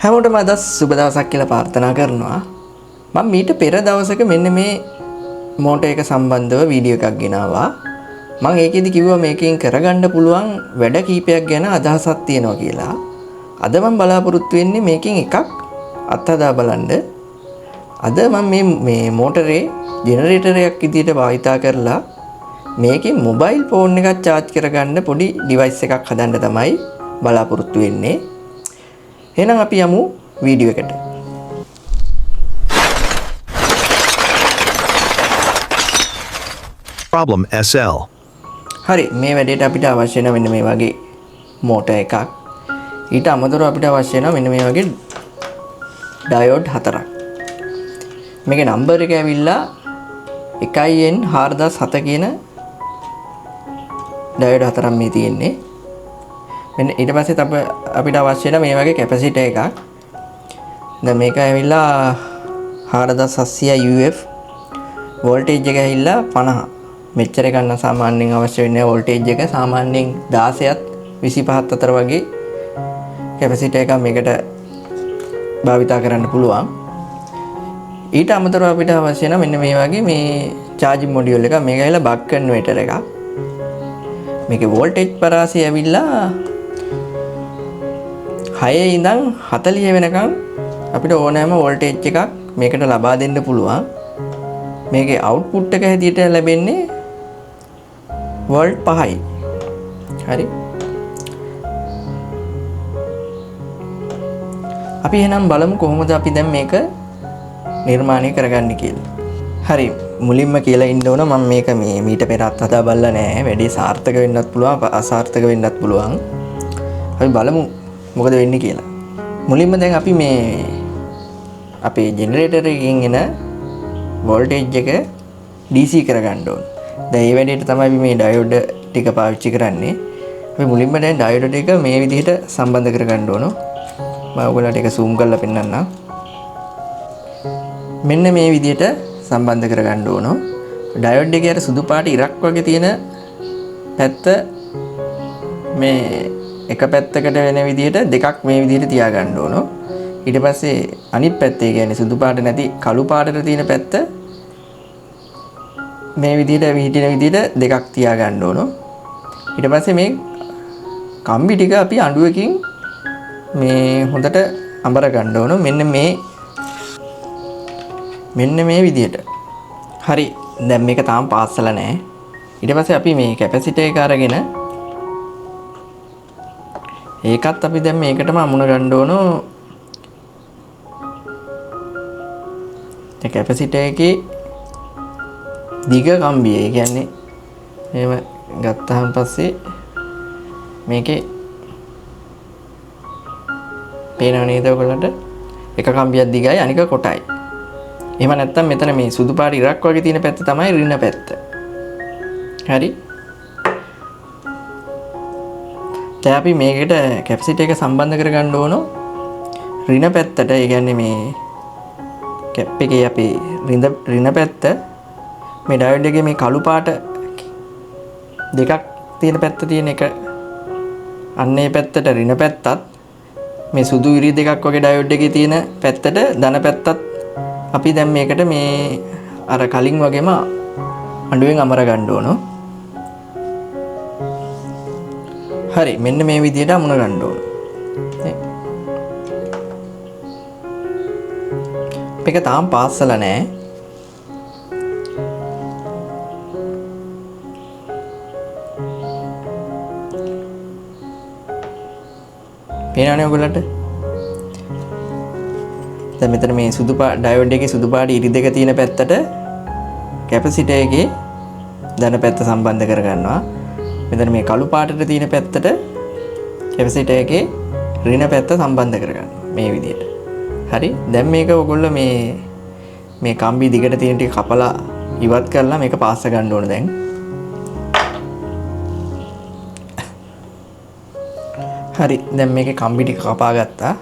හැමෝටම අද සුබ දවසක් කියලා ප්‍රාර්ථනා කරනවා. මම මීට පෙර දවසක මෙන්න මේ මෝටර් එක සම්බන්ධව වීඩියෝ එකක් ගෙනාවා. මම ඒකෙදි කිව්වා මේකෙන් කරගන්න පුළුවන් වැඩ කීපයක් ගැන අදහසක් තියෙනවා කියලා. අද මම බලාපොරොත්තු වෙන්නේ මේකෙන් එකක් අත්හදා බලන්න. අද මම මේ මෝටරේ ජෙනරේටරයක් විදිහට භාවිතා කරලා මේකේ මොබයිල් ෆෝන් එකක් charge කරගන්න පොඩි device එකක් හදන්න තමයි බලාපොරොත්තු වෙන්නේ. එහෙනම් අපි යමු වීඩියෝ එකට. Problem SL. හරි, මේ වැඩේට අපිට අවශ්‍ය වෙන මෙන්න මේ වගේ මෝටර් එකක්. ඊට අමතරව අපිට අවශ්‍ය වෙන මෙන්න මේ වගේ ඩයෝඩ් හතරක්. මේකේ නම්බර් එක ඇවිල්ලා 1N4007 කියන ඩයෝඩ් හතරක් මේ තියෙන්නේ. මෙන්න ඊට පස්සේ අපිට අවශ්‍ය වෙන මේ වගේ කැපැසිටර් එකක්. දැන් මේක ඇවිල්ලා 4700 UF වෝල්ටේජ් එක ඇවිල්ලා 50. මෙච්චර ගන්න සාමාන්‍යයෙන් අවශ්‍ය වෙන්නේ වෝල්ටේජ් එක සාමාන්‍යයෙන් 16ත් 25ත් අතර වගේ කැපැසිටර් එකක් මේකට භාවිතා කරන්න පුළුවන්. ඊට අමතරව අපිට අවශ්‍ය වෙන මෙන්න මේ වගේ මේ charging module එක. මේක ඇවිල්ලා buck converter එකක්. මේකේ වෝල්ටේජ් පරාසය ඇවිල්ලා 6 ඉඳන් 40 වෙනකම් අපිට ඕනෑම වෝල්ටේජ් එකක් මේකට ලබා දෙන්න පුළුවන්. මේකේ අවුට්පුට් එක හැටියට ලැබෙන්නේ වෝල්ට් 5යි. හරි. අපි එහෙනම් බලමු කොහොමද අපි දැන් මේක නිර්මාණය කරගන්නේ කියලා. හරි, මුලින්ම කියලා ඉන්න ඕන මම මේක මීට පෙර අත්හදා බලලා නැහැ. වැඩි සාර්ථක වෙන්නත් පුළුවන් අසාර්ථක වෙන්නත් පුළුවන්. අපි බලමු මොකද වෙන්නේ කියලා. මුලින්ම දැන් අපි මේ අපේ ජෙනරේටර් එකකින් එන වෝල්ටේජ් එක DC කරගන්න ඕන. දැන් මේ වැඩේට තමයි අපි මේ ඩයෝඩ් ටික පාවිච්චි කරන්නේ. අපි මුලින්ම දැන් ඩයෝඩ් ටික මේ විදිහට සම්බන්ධ කරගන්න ඕන. මම ඔයගොල්ලන්ට ඒක zoom කරලා පෙන්නන්නම්. මෙන්න මේ විදිහට සම්බන්ධ කරගන්න ඕන. ඩයෝඩ් එකේ අර සුදු පාට ඉරක් වගේ තියෙන පැත්ත මේ එක පැත්තකට වෙන විදිහට දෙකක් මේ විදිහට තියාගන්න ඕන. ඊට පස්සේ අනිත් පැත්තේ කියන්නේ සුදු පාට නැති කළු පාටට තියෙන පැත්ත මේ විදිහට විහිදින විදිහට දෙකක් තියාගන්න ඕන. ඊට පස්සේ මේ කම්බි ටික අපි අඬුවකින් මේ හොඳට අඹර ගන්න ඕන. මෙන්න මේ විදිහට. හරි, දැන් මේක තාම පාස්සලා නැහැ. ඊට පස්සේ අපි මේ කැපැසිටර් එක අරගෙන ඒකත් අපි දැන් මේකටම අමුණ ගන්න ඕන. ඒ කැපැසිටර් එකේ දිග කම්බිය. ඒ කියන්නේ මේව ගත්තාන් පස්සේ මේකේ පේනව නේද ඔයගොල්ලන්ට? එක කම්බියක් දිගයි අනික කොටයි. එහෙම නැත්නම් මෙතන මේ සුදු පාට ඉරක් වගේ තියෙන පැත්ත තමයි ඍණ පැත්ත. හරි. දැන් අපි මේකට කැපැසිටර් එක සම්බන්ධ කරගන්න ඕන ඍණ පැත්තට. ඒ කියන්නේ මේ කැප් එකේ අපේ ඍණ පැත්ත මේ ඩයෝඩ් එකේ මේ කළු පාට දෙකක් තියෙන පැත්ත තියෙන එක අන්නේ පැත්තට ඍණ පැත්තත් මේ සුදු ඉරි දෙකක් වගේ ඩයෝඩ් එකේ තියෙන පැත්තට ධන පැත්තත් අපි දැන් මේකට මේ අර කලින් වගේම අඬුවෙන් අමර ගන්න ඕන. හරි, මෙන්න මේ විදිහට අමුණ ගන්න ඕන. මේක තාම පාස්සලා නැහැ. පේනවනේ ඔයගොල්ලන්ට? දැන් මෙතන මේ සුදු පාට ඩයෝඩ් එකේ සුදු පාට ඉරි දෙක තියෙන පැත්තට කැපැසිටර් එකේ ධන පැත්ත සම්බන්ධ කරගන්නවා. මෙතන මේ කළු පාටට තියෙන පැත්තට කැපැසිටර් එකේ ඍණ පැත්ත සම්බන්ධ කරගන්නවා මේ විදිහට. හරි, දැන් මේක ඔයගොල්ලෝ මේ කම්බි දිගට තියෙන ටික කපලා ඉවත් කරලා මේක පාස්ස ගන්න ඕන දැන්. හරි, දැන් මේකේ කම්බි ටික කපා ගත්තා.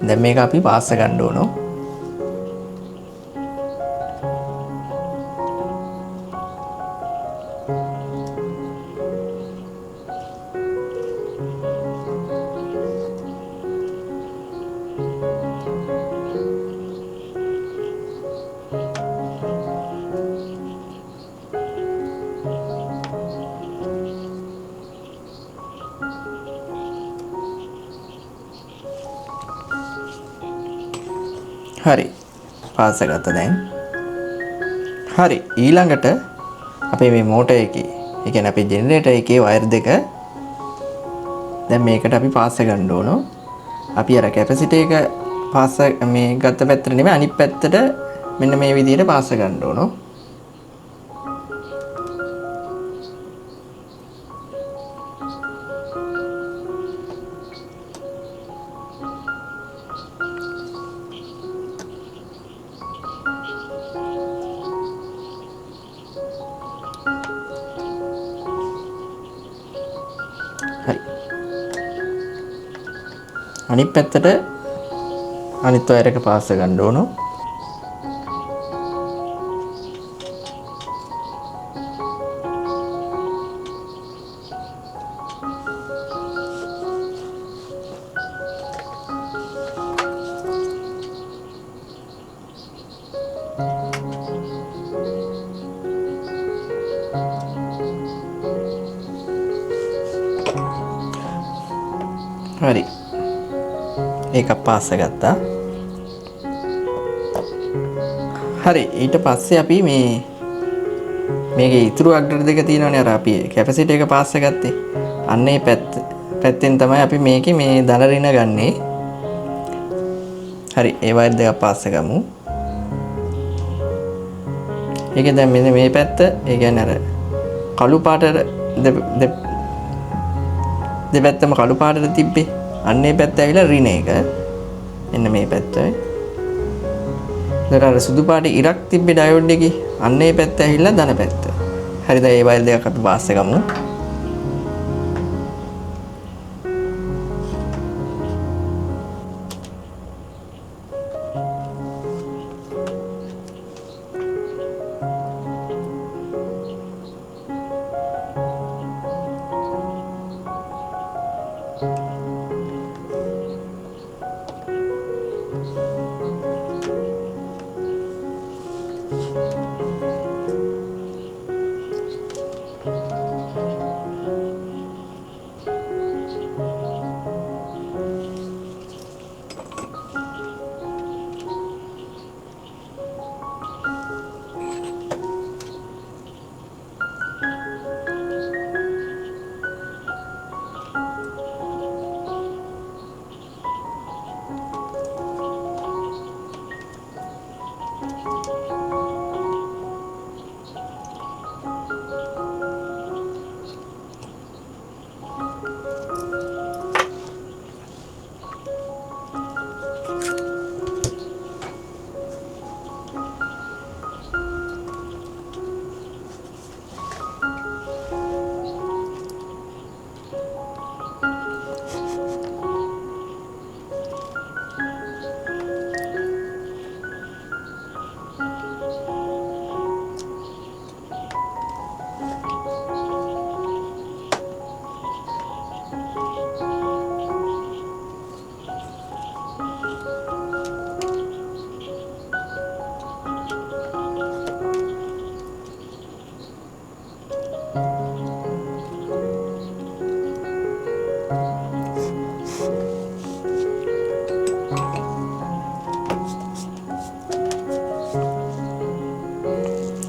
දැන් මේක අපි පාස්ස ගන්න ඕන. හරි පාස ගත්තා දැන්. හරි ඊළඟට අපේ මේ මෝටර් එකේ ඒ කියන්නේ අපේ ජෙනරේටර් එකේ වයර් දෙක දැන් මේකට අපි පාස් ගන්න ඕන. අපි අර කැපැසිටි එක පාස් මේ ගත්ත පැත්තට නෙමෙයි අනිත් පැත්තට මෙන්න මේ විදිහට පාස් ගන්න ඕන. හරි. අනිත් පැත්තට අනිත් වයර් එක පාස් ගන්න ඕන. හරි ඒක පාස් ගත්තා. හරි ඊට පස්සේ අපි මේකේ ඉතුරු අග්‍ර දෙක තියෙනවනේ අර අපි කැපැසිටි එක පාස් ගත්තේ. අන්න ඒ පැත්තෙන් තමයි අපි මේකේ මේ ධන ඍණ ගන්නෙ. හරි ඒ වයර් දෙක පාස් ගමු. ඒකේ දැන් මෙන්න මේ පැත්ත ඒ කියන්නේ අර කළු පාටට දෙපැත්තම කළු පාටට තිබ්බේ. අන්න ඒ පැත්ත ඇවිල්ලා ඍණ එක. මෙන්න මේ පැත්ත. දැන් අර සුදු පාටේ ඉරක් තිබ්බේ ඩයෝඩ් එකේ. අන්න ඒ පැත්ත ඇවිල්ලා ධන පැත්ත. හරි දැන් ඒ වයර් දෙකක් අපි පාස් ගමු.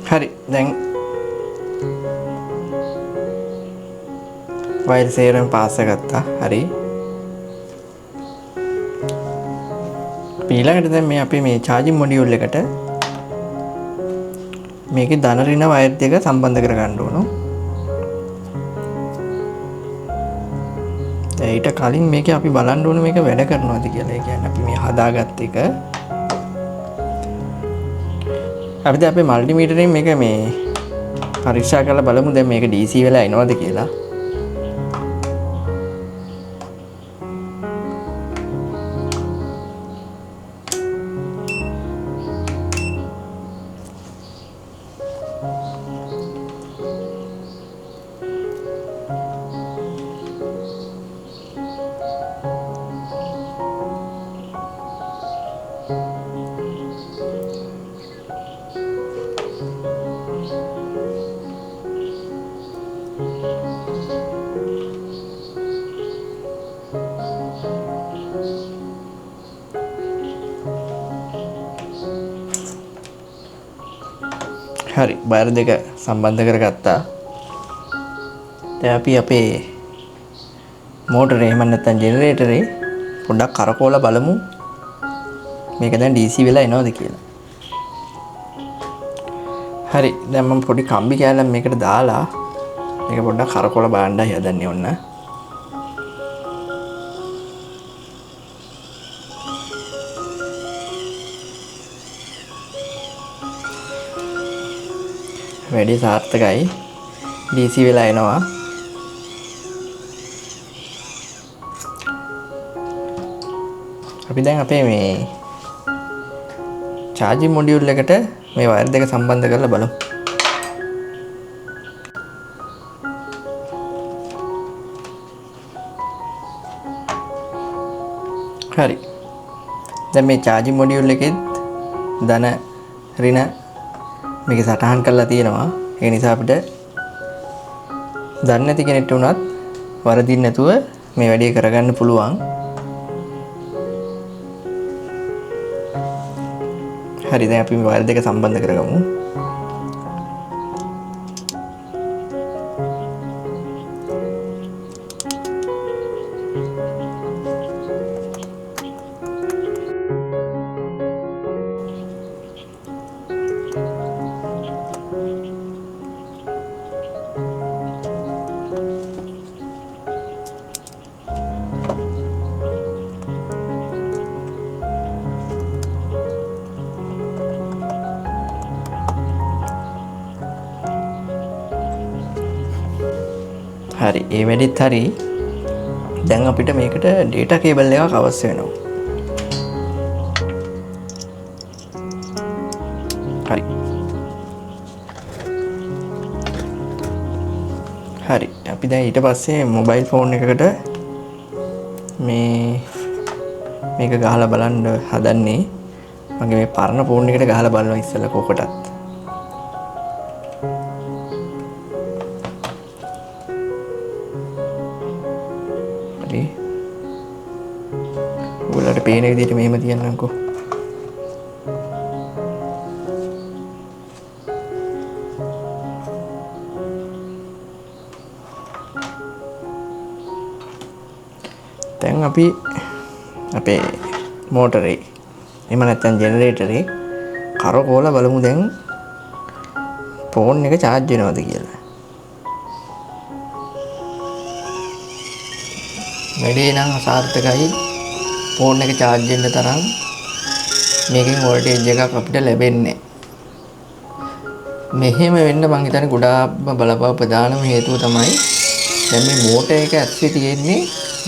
හරි දැන් වයර් සේරම පාස් ගත්තා. හරි ඊළඟට දැන් මේ අපි මේ charging module එකට මේකේ ධන ඍණ වයර් දෙක සම්බන්ධ කර ගන්න ඕන. ඊට කලින් මේක අපි බලන්න ඕන මේක වැඩ කරනවද කියලා. ඒ කියන්නේ අපි මේ හදාගත්ත එක අපි දැන් අපේ මල්ටිමීටරෙන් මේක මේ පරීක්ෂා කරලා බලමු දැන් මේක DC වෙලා එනවද කියලා. හරි බයර් දෙක සම්බන්ධ කරගත්තා. දැන් අපි අපේ මෝටරේ එහෙම නැත්නම් ජෙනරේටරේ පොඩ්ඩක් කරකවලා බලමු මේක දැන් DC වෙලා එනවද කියලා. හරි දැන් මම පොඩි කම්බි කෑල්ලක් මේකට දාලා මේක පොඩ්ඩක් කරකවලා බලන්නයි හදන්නේ ඔන්න. වැඩි සාර්ථකයි DC වෙලා එනවා. අපි දැන් අපේ මේ charging module එකට මේ වයර් දෙක සම්බන්ධ කරලා බලමු. හරි. දැන් මේ charging module එකෙත් ධන ඍණ මේක සටහන් කරලා තියෙනවා. ඒ නිසා අපිට දන්නේ නැති කෙනෙක්ට උනත් වරදින් නැතුව මේ වැඩේ කරගන්න පුළුවන්. හරි දැන් අපි මේ වයර් දෙක සම්බන්ධ කරගමු. හරි ඒ වැඩිත් හරි දැන් අපිට මේකට ඩේටා කේබල් එකක් අවශ්‍ය වෙනවා. හරි හරි අපි දැන් ඊට පස්සේ මොබයිල් ෆෝන් එකකට මේක ගහලා බලන්න හදන්නේ. මගේ මේ පරණ ෆෝන් එකට ගහලා බලනවා ඉස්සෙල්ලා කොකටත්. ඔයාලට පේන විදිහට මෙහෙම තියන්නම්කෝ. දැන් අපි අපේ මෝටරේ එහෙම නැත්නම් ජෙනරේටරේ කරකවලා බලමු දැන් ෆෝන් එක charge වෙනවද කියලා. වැඩේ නම් අසාර්ථකයි. ෆෝන් එක charge වෙන්න තරම් මේකෙන් වෝල්ටේජ් එකක් අපිට ලැබෙන්නේ. මෙහෙම වෙන්න මං හිතන්නේ ගොඩාක්ම බලපාව ප්‍රධානම හේතුව තමයි දැන් මේ මෝටර එක ඇස්සේ තියෙන්නේ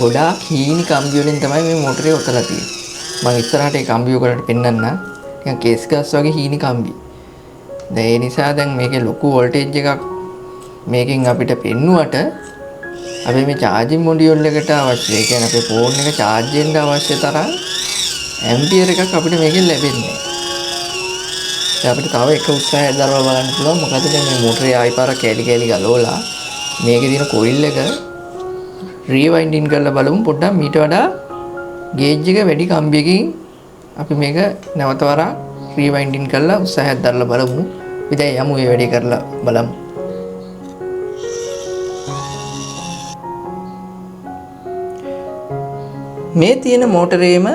ගොඩාක් හීනි කම්බි වලින් තමයි මේ මෝටරේ ඔතලා තියෙන්නේ. මම ඉස්සරහට ඒ කම්බි ඔයගලට පෙන්නන්න. නිකන් කේස් ගස් වගේ හීනි කම්බි. දැන් ඒ නිසා දැන් මේකේ ලොකු වෝල්ටේජ් එකක් මේකෙන් අපිට පෙන්නුවට අපි මේ charging module එකට අවශ්‍ය ඒ කියන්නේ අපේ ෆෝන් එක charge වෙන්න අවශ්‍ය තරම් ඇම්පියර් එකක් අපිට මේකෙන් ලැබෙන්නේ. දැන් අපිට තව එක උත්සාහයක් දරලා බලන්න පුළුවන්. මොකද දැන් මේ මෝටරේ ආයි පාරක් කැලි ගලවලා මේකේ තියෙන කොයිල් එක රීවයින්ඩින් කරලා බලමු පොඩ්ඩක් මීට වඩා ගේජ් එක වැඩි කම්බියකින් අපි මේක නැවත වරක් රීවයින්ඩින් කරලා උත්සාහයක් දරලා බලමු. අපි දැන් යමු මේ වැඩේ කරලා බලමු. මේ තියෙන මෝටරේම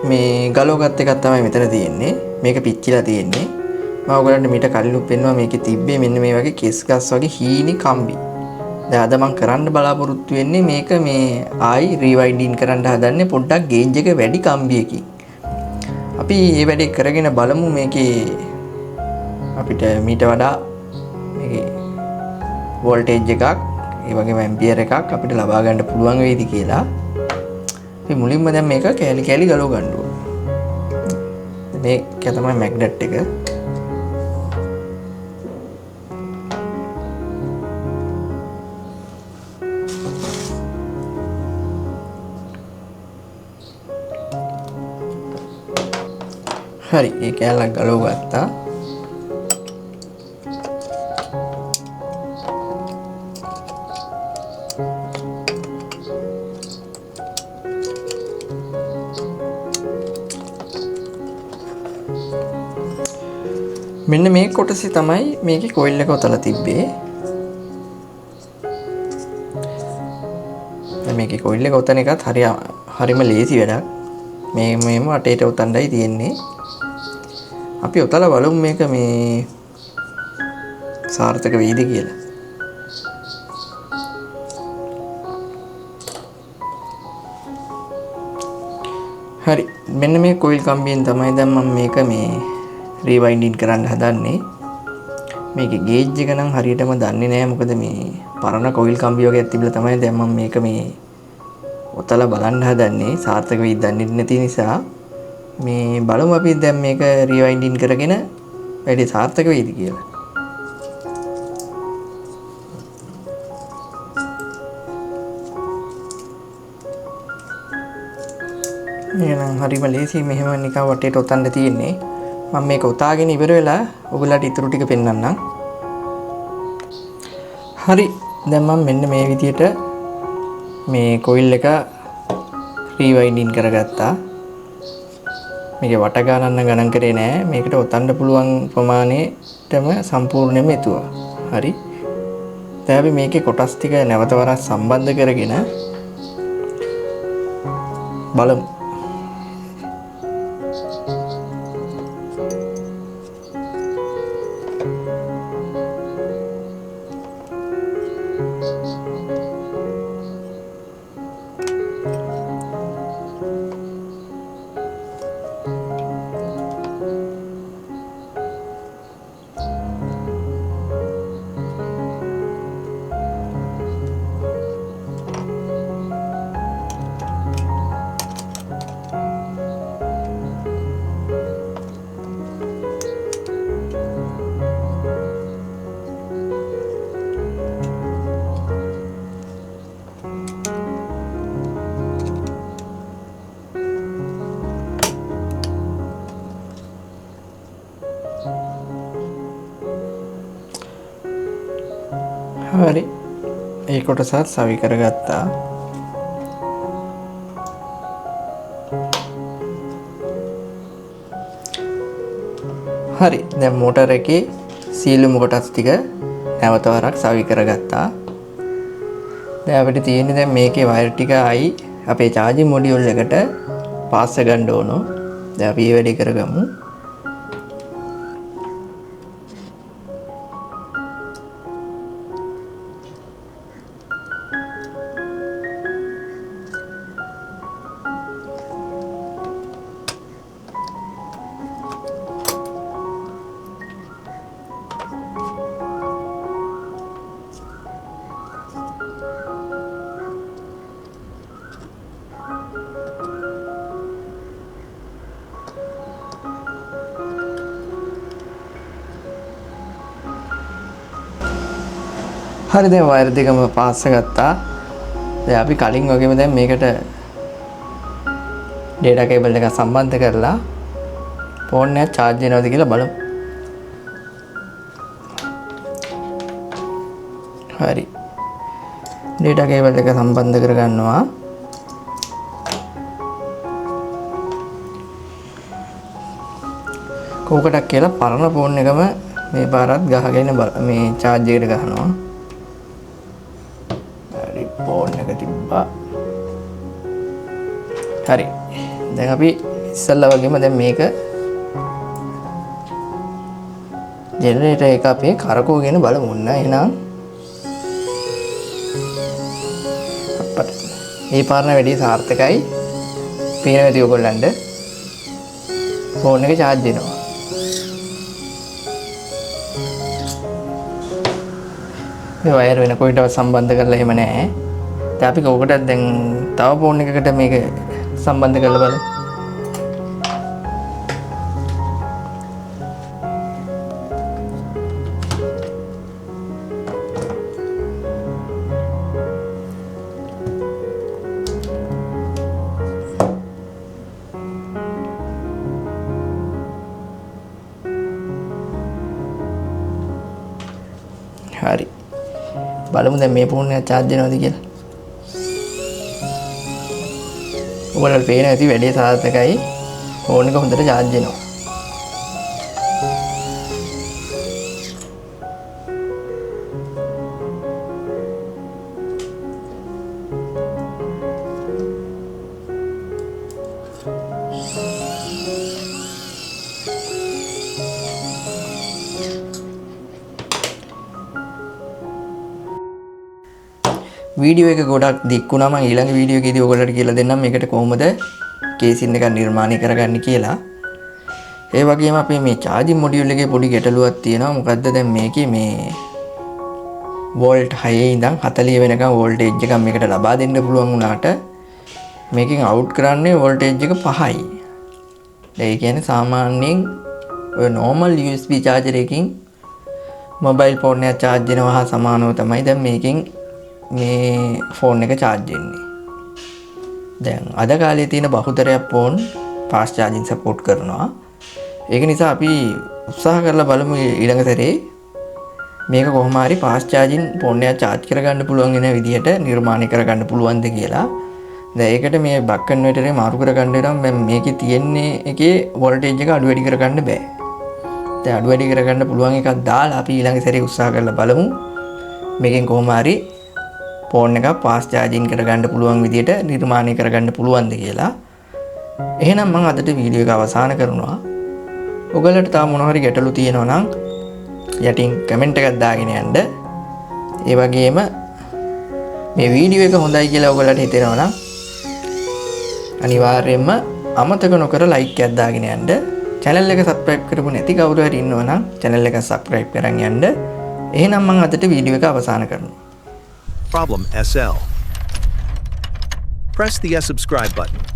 මේ ගලවගත් එකක් තමයි මෙතන තියෙන්නේ. මේක පිච්චිලා තියෙන්නේ. මම ඔයගලන්ට මීට කලිනුත් පෙන්නුවා මේකේ තිබ්බේ මෙන්න මේ වගේ කෙස් ගස් වගේ හීනි කම්බි. දැන් අද මම කරන්න බලාපොරොත්තු වෙන්නේ මේක මේ ආයි රීවයින්ඩින් කරන්න හදන්නේ පොඩ්ඩක් ගේජ් එක වැඩි කම්බියකින්. අපි මේ වැඩේ කරගෙන බලමු මේකේ අපිට මීට වඩා මේකේ වෝල්ටේජ් එකක් ඒ වගේම ඇම්පියර් එකක් අපිට ලබා ගන්න පුළුවන් වෙයිද කියලා. අපි මුලින්ම දැන් මේක කෑලි කෑලි ගලව ගන්න ඕනේ. මේක තමයි මැග්නට් එක. හරි ඒ කෑල්ලක් ගලව ගත්තා. මෙන්න මේ කොටසේ තමයි මේකේ කොයිල් එක ඔතලා තිබ්බේ. දැන් මේකේ කොයිල් එක ඔතන එකත් හරිම ලේසි වැඩක්. මේම අටේට ඔතන්නයි තියෙන්නේ. අපි ඔතලා බලමු මේක මේ සාර්ථක වෙයිද කියලා. හරි, මෙන්න මේ කොයිල් කම්බියෙන් තමයි දැන් මම මේක මේ රීවයින්ඩින් කරන්න හදන්නේ. මේකේ ගේජ් එක නම් හරියටම දන්නේ නැහැ. මොකද මේ පරණ කොයිල් කම්බි වගේ තිබිලා තමයි දැන් මම මේක මේ ඔතලා බලන්න හදන්නේ. සාර්ථක වෙයිද දන්නේ නැති නිසා මේ බලමු අපි දැන් මේක රීවයින්ඩින් කරගෙන වැඩි සාර්ථක වෙයිද කියලා. එහෙනම් හරිම ලේසි. මෙහෙම නිකන් වටේට ඔතන්න තියෙන්නේ. මම මේක උතාගෙන ඉවර වෙලා ඔයගොල්ලන්ට ඉතුරු ටික පෙන්නන්නම්. හරි, දැන් මම මෙන්න මේ විදියට මේ කොයිල් එක රීවයින්ඩින් කරගත්තා. මේක වට ගණන් ගණන් කරේ නෑ. මේකට ඔතන්න පුළුවන් ප්‍රමාණයටම සම්පූර්ණයෙන්ම එතුවා. හරි. දැන් අපි මේකේ කොටස් ටික නැවත වරක් සම්බන්ධ කරගෙන බලමු. හරි, ඒ කොටසත් සවි කරගත්තා. හරි, දැන් මෝටර් එකේ සීලුම කොටස් ටික නැවත වරක් සවි කරගත්තා. දැන් අපිට තියෙන්නේ දැන් මේකේ වයර් ටික ආයි අපේ charging module එකට පාස් ගන්න ඕන. දැන් අපි මේ වැඩේ කරගමු. හරි, දැන් වයර් දෙකම පාස් ගත්තා. දැන් අපි කලින් වගේම දැන් මේකට data cable එක සම්බන්ධ කරලා ෆෝන් එක charge වෙනවද කියලා බලමු. හරි, data cable එක සම්බන්ධ කරගන්නවා. කෝකටක් කියලා පරණ ෆෝන් එකම මේ පාරත් ගහගෙන මේ charge එකට ගහනවා. ෆෝන් එක තිබ්බා. හරි, දැන් අපි ඉස්සල්ලා වගේම දැන් මේක ජෙනරේටර් එක අපේ කරකවගෙන බලමු. එහෙනම් අපට මේ පාරන වැඩි සාර්ථකයි. පේනවා ඇති ඔයගොල්ලන්ට ෆෝන් එක charge වෙනවා. මේ වයර් වෙන කොයිටවත් සම්බන්ධ කරලා එහෙම නැහැ. දැන් අපි කෝකටත් දැන් තව ෆෝන් එකකට මේක සම්බන්ධ කරලා බලමු. හරි, බලමු දැන් මේ ෆෝන් එක charge වෙනවද කියලා. ඔයාලට පේන ඇති වැඩේ සාර්ථකයි. ෆෝන් එක හොඳට charge වෙනවා. වීඩියෝ එක ගොඩක් දික් වුණා. මම ඊළඟ වීඩියෝ එකේදී ඔයගොල්ලන්ට කියලා දෙන්නම් මේකට කොහොමද කේසින් එකක් නිර්මාණය කරගන්නේ කියලා. ඒ වගේම අපි මේ charging module එකේ පොඩි ගැටලුවක් තියෙනවා. මොකද්ද දැන් මේකේ මේ වෝල්ට් 6 ඉඳන් 40 වෙනකම් වෝල්ටේජ් එකක් මේකට ලබා දෙන්න පුළුවන් වුණාට මේකෙන් අවුට් කරන්නේ වෝල්ටේජ් එක 5යි. ඒ කියන්නේ සාමාන්‍යයෙන් ඔය normal USB charger එකකින් මොබයිල් ෆෝන් එක charge වෙනවා හා සමානව තමයි දැන් මේකෙන් මේ ෆෝන් එක charge වෙන්නේ. දැන් අද කාලේ තියෙන බහුතරයක් ෆෝන් fast charging support කරනවා. ඒක නිසා අපි උත්සාහ කරලා බලමු ඊළඟ සැරේ මේක කොහොම හරි fast charging ෆෝන් එක charge කරගන්න පුළුවන් වෙන විදිහට නිර්මාණය කරගන්න පුළුවන්ද කියලා. දැන් ඒකට මේ බක් කන්වර්ටරේ මාරු කරගන්න වෙනවා. මම මේකේ තියෙන්නේ එකේ වෝල්ටේජ් එක අඩු වැඩි කරගන්න බෑ. දැන් අඩු වැඩි කරගන්න පුළුවන් එකක් දාලා අපි ඊළඟ සැරේ උත්සාහ කරලා බලමු. මේකෙන් කොහොම හරි ෆෝන් එක fast charging කරගන්න පුළුවන් විදිහට නිර්මාණය කරගන්න පුළුවන්ද කියලා. එහෙනම් මම අදට වීඩියෝ එක අවසන් කරනවා. ඔයගලට තාම මොනවා හරි ගැටලු තියෙනවා නම් යටින් කමෙන්ට් එකක් දාගෙන යන්න. ඒ වගේම මේ වීඩියෝ එක හොඳයි කියලා ඔයගලට හිතෙනවා නම් අනිවාර්යයෙන්ම අමතක නොකර ලයික් එකක් දාගෙන යන්න. channel එක subscribe කරපු නැති කවුරු හරි ඉන්නවා නම් channel එක subscribe කරන් යන්න. එහෙනම් මම අදට වීඩියෝ එක අවසන් කරනවා. Problem SL. Press the subscribe button.